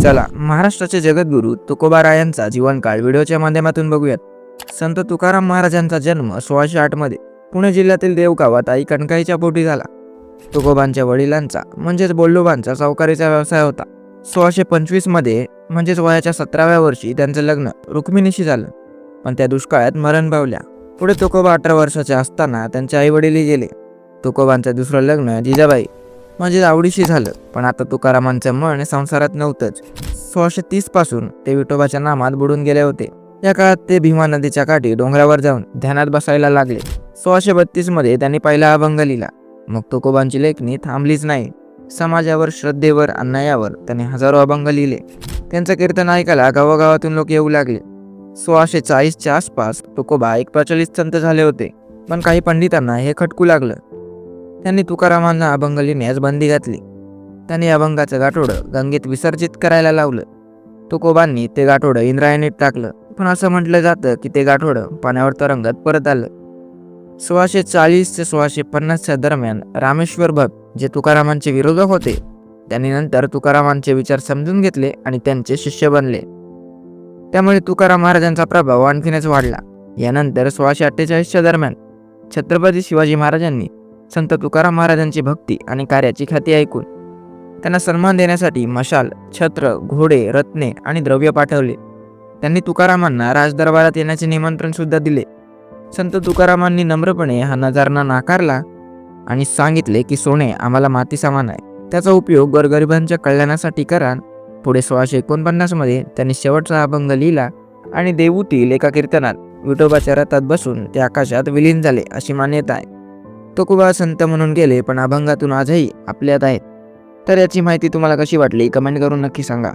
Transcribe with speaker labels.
Speaker 1: चला महाराष्ट्राचे जगद्गुरू तुकोबारायांचा जीवनकाळ व्हिडिओच्या माध्यमातून बघूयात। संत तुकाराम महाराजांचा जन्म 1608 मध्ये पुणे जिल्ह्यातील देवगावात आई कणकाईच्या पोटी झाला। तुकोबांच्या वडिलांचा म्हणजेच बोल्लोबांचा सावकारीचा व्यवसाय होता। 1625 मध्ये म्हणजेच वयाच्या 17व्या वर्षी त्यांचं लग्न रुक्मिणीशी झालं, पण त्या दुष्काळात मरण पावल्या। पुढे तुकोबा 18 वर्षाचे असताना त्यांचे आई वडीलही गेले। तुकोबांचं दुसरं लग्न जिजाबाई म्हणजे आवडीशी झालं, पण आता तुकारामांचं मन संसारात नव्हतंच। 1630 पासून ते विठोबाच्या नामात बुडून गेले होते। या काळात ते भीमा नदीच्या काठी डोंगरावर जाऊन ध्यानात बसायला लागले। 1632 मध्ये त्यांनी पहिला अभंग लिहिला। मग तुकोबांची लेखणी थांबलीच नाही। समाजावर, श्रद्धेवर, अन्यायावर त्यांनी हजारो अभंग लिहिले। त्यांचं कीर्तन ऐकायला गावागावातून लोक येऊ लागले। 1640च्या आसपास तुकोबा एक प्रचलित संत झाले होते, पण काही पंडितांना हे खटकू लागलं। त्यांनी तुकारामांना अभंग लिहिण्यास बंदी घातली। त्यांनी अभंगाचं गाठोडं गंगेत विसर्जित करायला लावलं। तुकोबांनी ते गाठोडं इंद्रायणीत टाकलं, पण असं म्हटलं जातं की ते गाठोडं पाण्यावर तरंगत परत आलं। 1640 ते 1650च्या दरम्यान रामेश्वर भक्त जे तुकारामांचे विरोधक होते, त्यांनी नंतर तुकारामांचे विचार समजून घेतले आणि त्यांचे शिष्य बनले। त्यामुळे तुकाराम महाराजांचा प्रभाव आणखीनच वाढला। यानंतर 1648च्या दरम्यान छत्रपती शिवाजी महाराजांनी संत तुकाराम महाराजांची भक्ती आणि कार्याची ख्याती ऐकून त्यांना सन्मान देण्यासाठी मशाल, छत्र, घोडे, रत्ने आणि द्रव्य पाठवले। त्यांनी तुकारामांना राजदरबारात येण्याचे निमंत्रण सुद्धा दिले। संत तुकारामांनी नम्रपणे हा नजारा नाकारला आणि सांगितले की सोने आम्हाला माती समान आहे, त्याचा उपयोग गोरगरिबांच्या कल्याणासाठी करा। पुढे 1649 मध्ये त्यांनी शेवटचा अभंग लिहिला आणि देवूतील एका कीर्तनात विठोबाच्या रथात बसून ते आकाशात विलीन झाले अशी मान्यता आहे। तुकोबा संत म्हणून गेले, पण अभंगातून आजही आपल्यात आहेत। तर याची माहिती तुम्हाला कशी वाटली कमेंट करून नक्की सांगा।